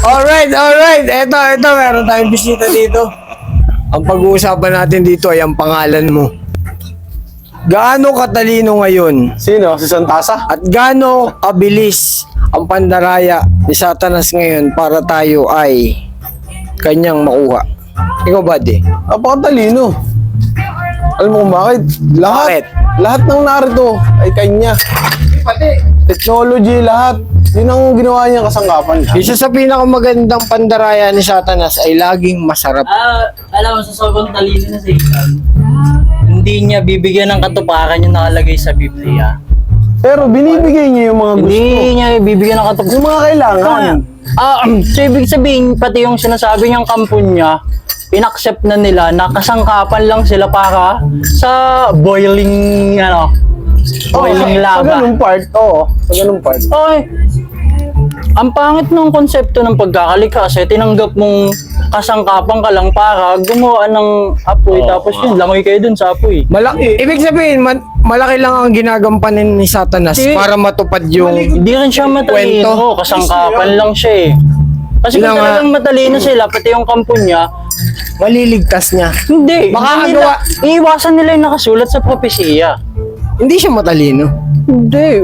Alright. Ito, meron tayong bisita dito. Ang pag-uusapan natin dito ay ang pangalan mo. Gaano katalino ngayon? Sino? Si Santasa? At gaano kabilis ang pandaraya ni Satanas ngayon para tayo ay kanyang makuha? Ikaw, buddy? Napakatalino. Alam mo kung bakit? Bakit? Lahat ng narito ay kanya. Technology, lahat. Yun ang ginawa niya kasangkapan. Isa sa pinakamagandang pandaraya ni Satanas ay laging masarap. Alam mo, sa sobrang talino na sa Satan, hindi niya bibigyan ng katuparan yung nakalagay sa Biblia. Pero binibigay niya yung mga gusto. Hindi niya bibigyan ng katuparan. Yung mga kailangan. So ibig sabihin, pati yung sinasabi niyang kampon niya, inaccept na nila na kasangkapan lang sila para sa boiling, boiling Sa lava. ganung part, oo. Sa ganung part. Okay. Ang pangit ng konsepto ng pagkakalikha kasi tinanggap mong kasangkapan ka lang para gumawa ng apoy tapos yun, langoy kayo dun sa apoy. Ibig sabihin, malaki lang ang ginagampanin ni Satanas Hindi. para matupad yung... Hindi rin siya matalino, Kwento. kasangkapan lang siya eh. Kasi Yun kung nga. talagang matalino sila, pati yung kampo niya, Maliligtas niya. hindi. Baka Hindi nila, iiwasan nila yung nakasulat sa propesya. Hindi siya matalino. Hindi.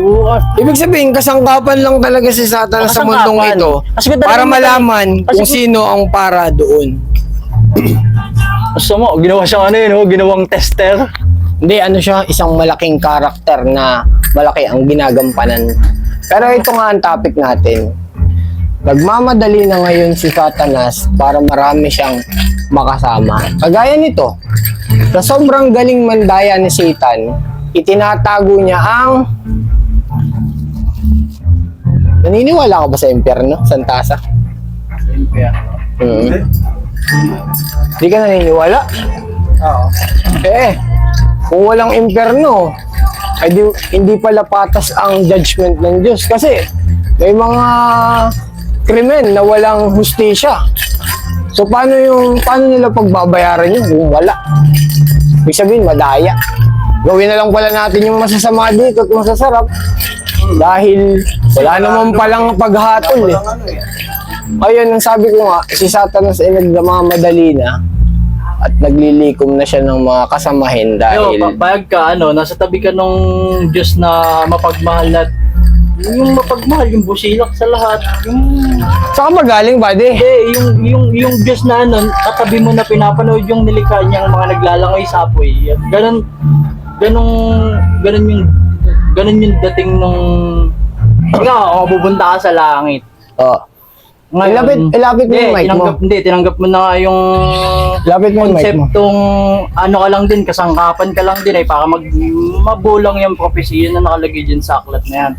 Ibig sabihin, kasangkapan lang talaga si Satanas sa mundong Kasangkapan. ito Kasi kung talagang para malaman kasi kung kung- sino ang para doon. Gusto mo, ginawa siyang ginawang tester. Hindi, ano siya, isang malaking karakter na malaki ang ginagampanan. Pero ito nga ang topic natin. Nagmamadali na ngayon si Satanas para marami siyang makasama. Kagaya nito, sa sobrang galing mandaya ni Satan, itinatago niya ang... Naniniwala ka ba sa impyerno, Santasa? Hindi ka naniniwala? Oo. Kung walang impyerno, ay hindi pala patas ang judgment ng Diyos. Kasi may mga krimen na walang hustisya. So paano nila pagbabayaran yun kung wala? Ibig sabihin, madaya. Gawin na lang pala natin yung masasama dito at masasarap. Dahil wala naman palang paghatol eh. Ayun, ang sabi ko nga, si Satanas ay nagmamadali na at naglilikom na siya ng mga kasamahin dahil... Pag ka, nasa tabi ka nung Diyos na mapagmahal na yung mapagmahal, yung busilak sa lahat, yung... Saan ka magaling, buddy? yung Diyos na katabi mo na pinapanood yung nilikha niyang mga naglalangoy sa apoy. Ganun yung dating nung... Ikaw, bubunta ka sa langit. Oh. Ilapit mo yung mic mo. Tinanggap mo na nga yung Lapit mo yung mic mo. konseptong ka lang din, kasangkapan ka lang din ay para mabulang yung propesya na nakalagay dyan sa aklat na yan.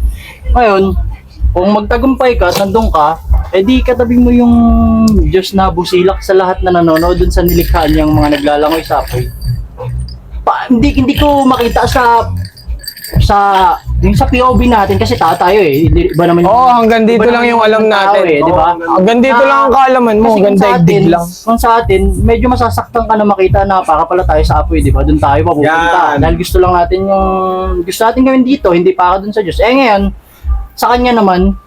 Ngayon, kung magtagumpay ka at nandun ka, di katabi mo yung Diyos na busilak sa lahat na nanonood dun sa nilikha niyang mga naglalangoy sa apoy. Hindi ko makita sa POV natin kasi tayo iba naman Hanggang dito iba lang naman yung alam natin. di ba? Hanggang dito lang ang kaalaman mo, Kasi hanggang daigdig lang. Kung sa atin, medyo masasaktan ka na makita na para pala tayo sa apoy, di ba? Doon tayo papupunta. Yan. Dahil gusto natin gawin dito, hindi para doon sa Diyos. Ngayon, sa kanya naman,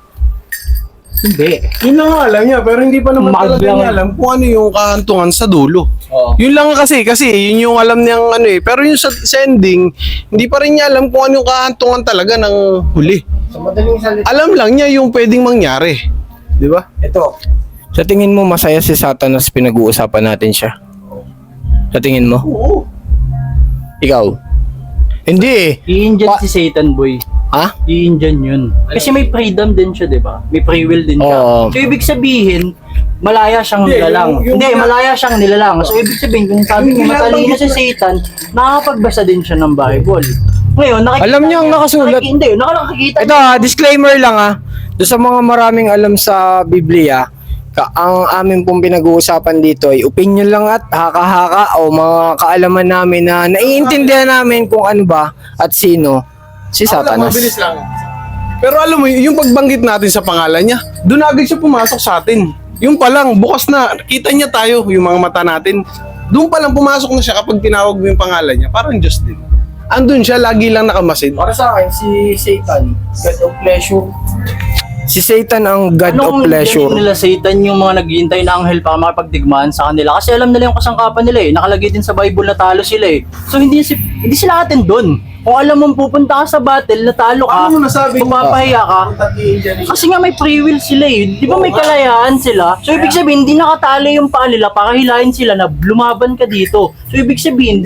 hindi. Yun lang ang alam niya, pero hindi pa naman Mag talaga lang. niya alam kung ano yung kahantungan sa dulo. Oo. Yun lang kasi yun yung alam niyang pero yung sa ending, hindi pa rin niya alam kung ano yung kahantungan talaga ng huli. Sa madaling salita. Alam lang niya yung pwedeng mangyari. Di ba? Ito. Sa tingin mo, masaya si Satanas pinag-uusapan natin siya? Sa tingin mo? Oo. Ikaw? Hindi eh. I-inject si Satan, boy. Ha? I-inject yun. Kasi may freedom din siya, di ba? May free will din siya. Oo. So, ibig sabihin, malaya siyang Hindi, nilalang. yung- Hindi, malaya siyang nilalang. So, ibig sabihin, kung sabi niya matalino si Satan, nakakapagbasa din siya ng Bible. Ngayon, nakikita Alam niya ang nakasulat. Hindi, nakakita Ito disclaimer lang Doon sa mga maraming alam sa Biblia, ang amin pong pinag-uusapan dito ay opinion lang at haka-haka o mga kaalaman namin na naiintindihan namin kung ano ba at sino si Satanas. Mabilis lang. Pero alam mo, yung pagbanggit natin sa pangalan niya, doon agad siya pumasok sa atin. Yung pa lang, bukas na, kita niya tayo, yung mga mata natin. Doon pa lang pumasok na siya kapag tinawag mo yung pangalan niya, parang Diyos din. Andun siya, lagi lang nakamasid. Para sa akin, si Satan, God of pleasure. Si Satan ang God of Anong pleasure. galing nila Satan yung mga naghihintay na anghel para makapagdigmaan sa kanila? Kasi alam nila yung kasangkapan nila eh. Nakalagay din sa Bible na talo sila eh. So hindi sila atin doon. Kung alam mong pupunta ka sa battle, natalo ka, Ano mo nasabi? mapapahiya ka. Kasi nga may free will sila eh. Di ba may kalayaan sila? So ibig sabihin, hindi nakatalo yung paa nila para hilahin sila na lumaban ka dito. So ibig sabihin,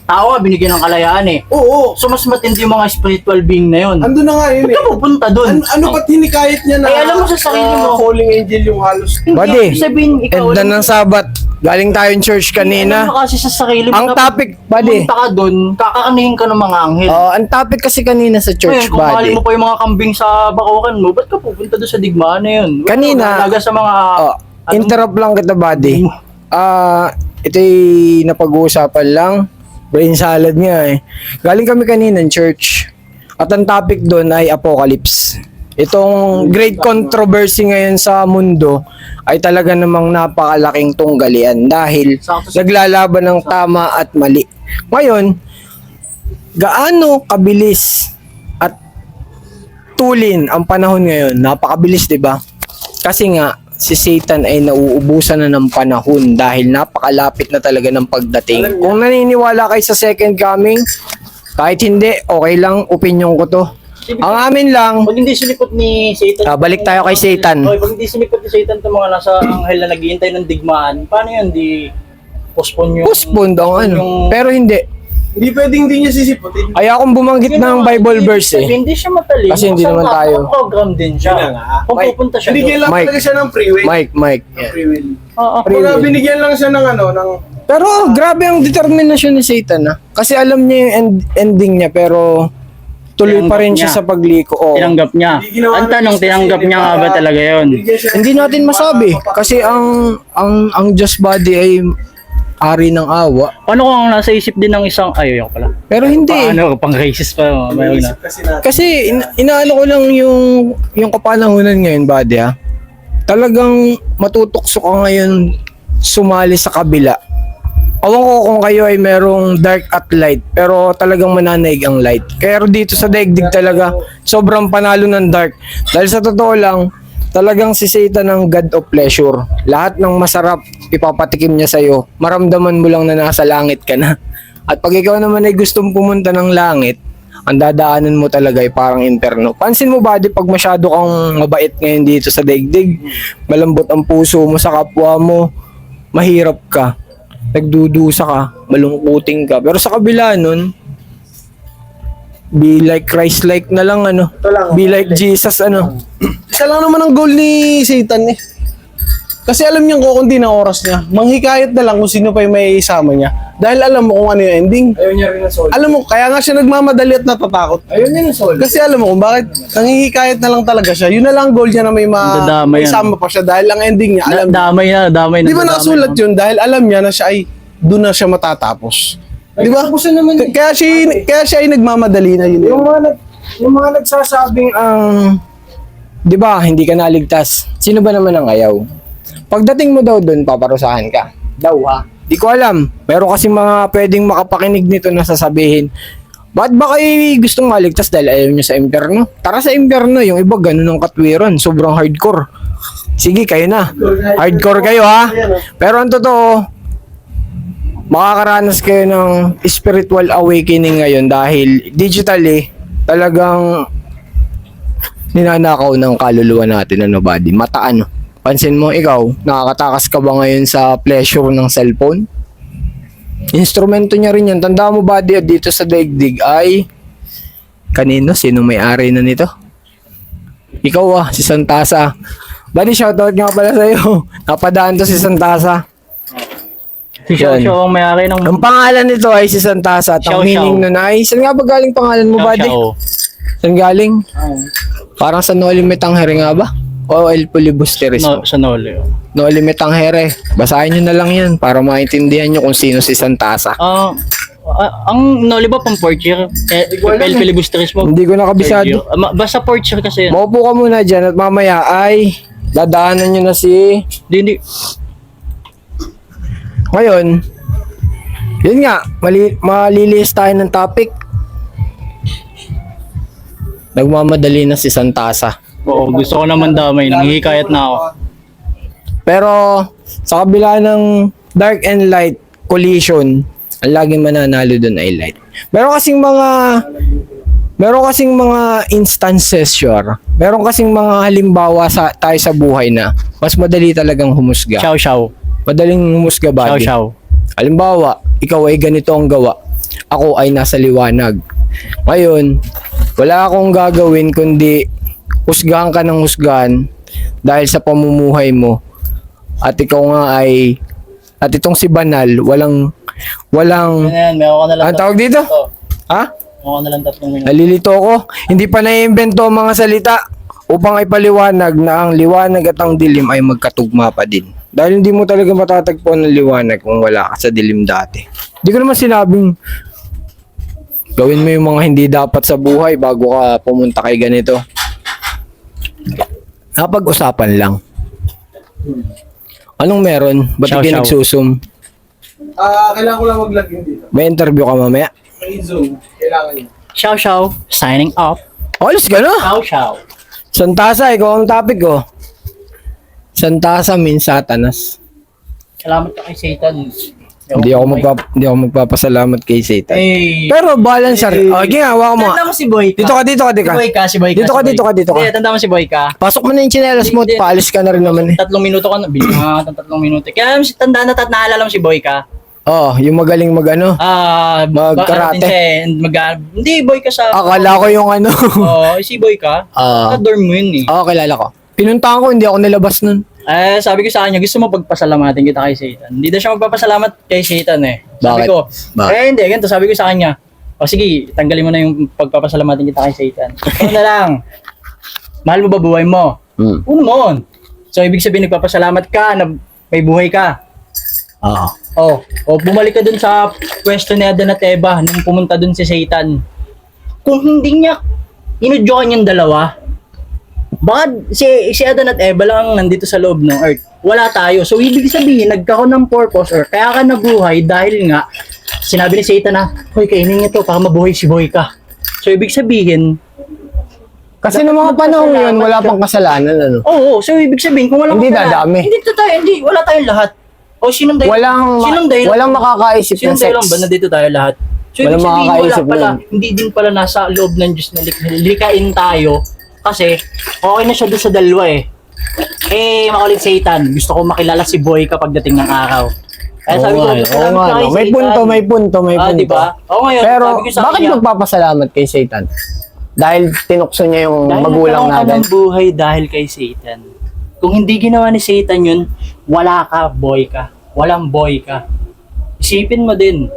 tao ka, binigyan ng kalayaan eh. Oo. So mas matindi yung mga spiritual being na yun. Ando na nga yun Ba't eh. ka pupunta doon? Ano ba't hinikayat niya na Ay, alam mo sa sarili mo. falling angel yung halos? Buddy, Ibig sabihin, ikaw, end na ng Sabat. Galing tayong church kanina. Alam mo kasi sa sarili mo, Ang topic, buddy. pumunta ka doon, kakakanihin ka ng mga anghel. Ang topic kasi kanina sa church, Ngayon, kung mahal buddy. mo pa yung mga kambing sa bakuran mo, ba't ka pupunta doon sa digmaan na yun? Kanina- Talaga sa mga... Interrupt lang kita, buddy. Ito'y napag-uusapan lang. Brain salad nga eh. Galing kami kanina ng church. At ang topic doon ay apocalypse. Itong great controversy ngayon sa mundo ay talaga namang napakalaking tunggalian dahil naglalaban ng tama at mali. Ngayon, gaano kabilis at tulin ang panahon ngayon? Napakabilis, 'di ba? Kasi nga si Satan ay nauubusan na ng panahon dahil napakalapit na talaga ng pagdating. Kung naniniwala kayo sa second coming, kahit hindi, okay lang, opinion ko to. Ang amin lang, Pag hindi sinipot ni Satan... balik tayo kay Satan. Okay, pag hindi sinipot ni Satan itong mga nasa anghel na naghihintay ng digmaan, paano yun? Di postpone yung... Postpone daw ano. Pero hindi. Hindi pwedeng di niya sisiputin. Ay akong bumanggit ng Bible verse eh. Hindi siya matalino. Kasi hindi naman tayo. Program din siya. Yun na nga. Kung Mike, pupunta siya Binigyan doon. lang Mike. talaga siya ng free will. Mike. Free will. Oo. Free Kung will. binigyan lang siya ng ano, ng... Pero grabe ang determinasyon ni Satan ah. Kasi alam niya yung ending niya pero tuloy pa rin siya Tinanggap sa pagliko. Oo. Tinanggap niya. Hindi ginawa Ang tanong, ng tinanggap niya nga ba talaga yun? Hindi natin masabi kasi ang Just Body ay ari ng awa. Paano kung nasa isip din ng isang... Ay, ayoko pala. Pero hindi. Paano? Pang racist pa. Mayroon na. Kasi natin. Kasi inaano ko lang yung kapanahunan ngayon, Buddy ah. Talagang matutokso ka ngayon sumali sa kabila. Awan ko kung kayo ay merong dark at light, pero talagang mananaig ang light. Pero dito sa daigdig talaga, sobrang panalo ng dark. Dahil sa totoo lang, talagang si Satan ang God of pleasure. Lahat ng masarap, ipapatikim niya sa'yo. Maramdaman mo lang na nasa langit ka na. At pag ikaw naman ay gustong pumunta ng langit, ang dadaanan mo talaga ay parang imperno. Pansin mo ba, pag masyado kang mabait ngayon dito sa daigdig, malambot ang puso mo sa kapwa mo, mahirap ka, nagdudusa ka, malungkuting ka. Pero sa kabila nun, be like Christ-like na lang ano. Be like Jesus ano. Isa lang naman ang goal ni Satan eh. Kasi alam niyang kukunti na oras niya. Manghikayat na lang kung sino pa yung may isama niya. Dahil alam mo kung ano yung ending. Ayaw niya rin ng soul. Alam mo, kaya nga siya nagmamadali at natatakot. Ayaw niya ng soul. Kasi alam mo kung bakit nanghihikayat na lang talaga siya. Yun na lang ang goal niya na may Dadamay yan. isama pa siya dahil ang ending niya, alam niya. Damay na. Di ba nakasulat yun? Dahil alam niya na siya ay doon na siya matatapos. Di ba? Tapusin naman eh. Kaya siya ay nagmamadali na yun. Yung mga nagsasabing di ba, hindi ka naligtas. Sino ba naman ang ayaw? Pagdating mo daw doon, paparusahan ka. Daw ha? Di ko alam. Pero kasi mga pwedeng makapakinig nito na sasabihin, ba't ba kayo gustong maligtas dahil ayaw nyo sa impyerno? Tara sa impyerno, yung iba ganun ang katwiran, sobrang hardcore. Sige, kayo na. Hardcore kayo ha? Pero ang totoo, makakaranas kayo ng spiritual awakening ngayon dahil digitally, talagang ninanakaw ng kaluluwa natin, ano buddy? Mata ano? Pansin mo, ikaw, nakakatakas ka ba ngayon sa pleasure ng cellphone? Instrumento niya rin yan. Tanda mo ba dito sa daigdig ay kanino? Sino may-ari na nito? Ikaw si Santasa. Buddy, shoutout nga pala sa'yo. Napadaan to si Santasa. Si Xiao Yan. Xiao ang may-ari ng... Ang pangalan nito ay si Santasa at ang Xiao meaning Xiao. nun ay, saan nga ba galing pangalan mo, buddy? Xiao. Saan galing? Parang sa Noli Me Tangere nga ba? O El Filibusteris No, sa Nole. Noli Me Tangere. Basahin nyo na lang yan para maintindihan nyo kung sino si Santasa. Ang Nole ba pang fourth year? El Filibusteris mo? Hindi ko nakabisado. Basta fourth year kasi yun. Maupo ka muna dyan at mamaya ay dadaanan nyo na si... Hindi. Ngayon, yun nga, maliliis tayo ng topic. Nagmamadali na si Santasa. Oo, gusto ko naman damay. Nanghihikayat na ako. Pero sa kabila ng dark and light collision, ang laging mananalo doon ay light. Meron kasing mga instances, sure. Meron kasing mga halimbawa tayo sa buhay na mas madali talagang humusga. Ciao, ciao. Madaling humusga, Ciao, buddy. ciao. Halimbawa, ikaw ay ganito ang gawa. Ako ay nasa liwanag. Ngayon, wala akong gagawin kundi husgahan ka ng husgahan dahil sa pamumuhay mo. At ikaw nga ay, at itong si Banal, walang, Yan, meron ka na lang. ang tawag dito? Ha? Meron ka na lang 3 minuto. Nalilito ko. Hindi pa naiimbento ang mga salita upang ipaliwanag na ang liwanag at ang dilim ay magkatugma pa din. Dahil hindi mo talaga matatagpuan ng liwanag kung wala ka sa dilim dati. Hindi ko naman sinabing gawin mo yung mga hindi dapat sa buhay bago ka pumunta kay ganito. Napag-usapan lang. Anong meron? Ba't Ciao, hindi ciao. nagsusum? Kailangan ko lang mag-login dito. May interview ka mamaya? May Zoom. Kailangan yun. Ciao, ciao. Signing off. Alis ka na! Ciao, ciao. Santasa, ikaw ang topic ko. Santasa means Satanas. Salamat ka kay Satan. Hindi ako magpapasalamat kay Satan. Eh, Pero balancer. Okay, hawa mo. tanda mo si Boy ka. Dito ka, dito ka, dito ka. Si Boy ka, si Boy ka. Dito ka, si Boy. dito ka, dito ka. Hindi, tanda mo si Boy ka. Pasok mo na yung tsinelas mo at Hindi. paalis ka na rin naman eh. 3 minuto ka na. Bilis nga ng 3 minuto. Kaya si tanda na naalala mo si Boy ka. Oh, yung magaling mag-ano. ano Mag-karate. din siya eh, hindi, Boy ka sa... Akala ko yung ano. Oo, si Boy ka. Sa-dorm mo yun eh. Oo, kilala ko. Pinuntahan ko, hindi ako nilabas nun. Sabi ko sa kanya, gusto mo pagpasalamatin kita kay Satan. Hindi na siya magpapasalamat kay Satan eh. Sabi Bakit? ko, Bakit? hindi, ganito. Sabi ko sa kanya, o sige, tanggalin mo na yung pagpapasalamatin kita kay Satan. Ano na lang, mahal mo ba buhay mo? Hmm. Uno mo. So, ibig sabihin, nagpapasalamat ka na may buhay ka. Oo. Bumalik ka dun sa pwesto ni Adan at Eva nung pumunta dun si Satan. Kung hindi niya inudyokan yung dalawa, baka si Adan at Eva lang nandito sa loob ng earth. Wala tayo. So, ibig sabihin, nagkaroon ng purpose or kaya ka nabuhay dahil nga, sinabi ni Satan na, hoy, kainin niya to para mabuhay si Boy ka. So, ibig sabihin, Kasi noong mga panahon yun, wala pang kasalanan, ano? oo, so ibig sabihin, kung walang Hindi kasalanan, dadami. wala tayong lahat. O, sinong dahilan? Walang makakaisip ng Sinong dahilan sex. ba nandito tayo lahat? So, Walang ibig sabihin, wala makakaisip pala, nun. hindi din pala nasa loob ng Diyos na likain tayo. Kasi, okay na siya doon sa dalawa eh. Makulit Satan, gusto ko makilala si Boy kapag dating ng araw. Kaya sabi ko, Oo nga, no. May punto, may punto, may punto. Diba? Oo, ngayon, Pero, sabi ko sa bakit kanya, magpapasalamat kay Satan? Dahil tinukso niya yung dahil magulang nagkaroon ka natin. ng buhay dahil kay Satan. Kung hindi ginawa ni Satan yun, wala ka, boy ka. Walang boy ka. Isipin mo din,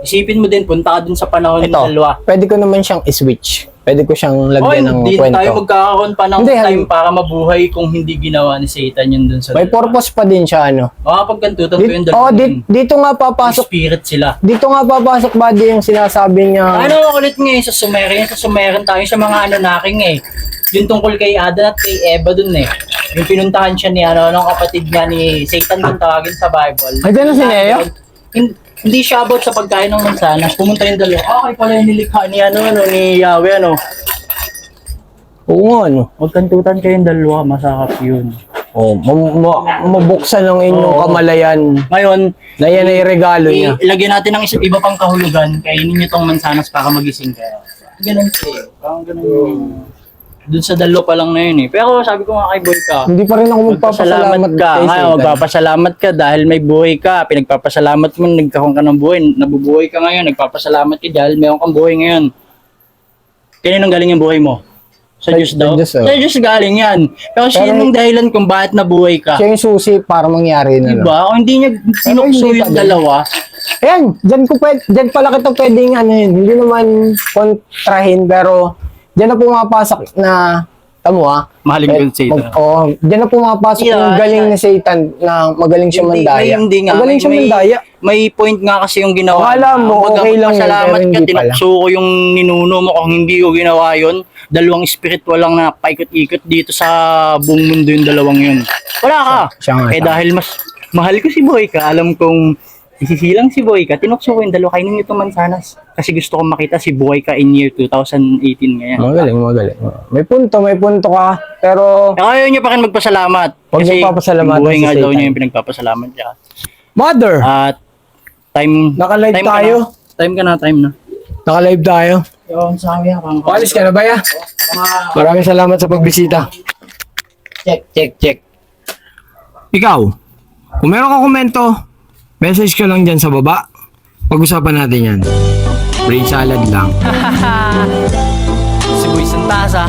punta ka dun sa panahon ng Ito, dalawa. pwede ko naman siyang i-switch. Pwede ko siyang lagyan ng hindi kwento. tayo magkakaroon pa ng Hindi, time para mabuhay kung hindi ginawa ni Satan yun dun sa May purpose pa din siya, ano? Makapagkantutan ko yung Oh, dalawang dito nga papasok. spirit sila. Dito nga papasok ba yung sinasabi niya? Ano ulit nga sa Sumerian tayo sa mga naking eh. Yung tungkol kay Adan at kay Eva dun eh. Yung pinuntahan siya ni ng kapatid niya ni Satan kung tawagin sa Bible. Ay, ganun si Neo? Hindi siya about sa pagkain ng mansanas. Pumunta yung dalawa. Okay pala yung nilikha ni ni Yahweh Oo nga, ano? Magkantutan kayong dalawa, masakap yun. Oh, mabuksan ng inyong Oo. kamalayan Ngayon, na yan ay regalo niya. ilagyan natin ng iba pang kahulugan. Kainin niyo tong mansanas para magising kayo. Ganun siya. Parang ganun yung... Doon sa dalo pa lang na yun eh. Pero sabi ko nga kay Boy ka, Hindi pa rin ako magpapasalamat ka. kay Ngayon, Satan. magpapasalamat ka dahil may buhay ka. Pinagpapasalamat mo, nagkakaroon ka ng buhay. Nabubuhay ka ngayon. Nagpapasalamat ka dahil mayroon kang buhay ngayon. Kanino galing yung buhay mo? Sa Diyos daw? Diyos, oh. Sa Diyos galing yan. Pero siya yung dahilan kung bakit nabuhay ka. Siya yung susi para mangyari na. no? Diba? Kung hindi niya tinukso hindi pa yung din. dalawa, Ayan, dyan pala kita pwedeng ano yun. Hindi naman kontrahin, pero dyan na pumapasok na, tamo mahalin ko yung Satan. dyan na pumapasok Yeah, yung galing ni Satan na magaling siya mandaya. Hindi nga. Magaling siya mandaya. May point nga kasi yung ginawa. Akala mo, okay lang yun, Salamat pero ka, hindi pala. tinukso ko yung ninuno mo. Kung hindi ko ginawa yun, dalawang spiritual lang na paikot-ikot dito sa buong mundo yung dalawang yun. Wala ka. Siya nga, Eh siya. dahil mas mahal ko si Boy ka, alam kong Isisilang si Boyka, tinukso ko yung dalawa, kainin niyo itong mansanas. Kasi gusto kong makita si Boyka in year 2018 ngayon. Magaling, magaling. May punto ka. Pero, Ayaw niya pa rin magpasalamat. Huwag Kasi niyo papasalamatan yung buhay si nga daw Satan. niya yung pinagpapasalamat niya. mother, At time Naka-live time ka tayo. na. Time na. naka-live tayo. Yung sabi ako. Alis ka na ba ya? Maraming salamat sa pagbisita. Check. Ikaw, kung meron kang komento, message ka lang dyan sa baba. Pag-usapan natin yan. Brain salad lang. Si Boy Santasa.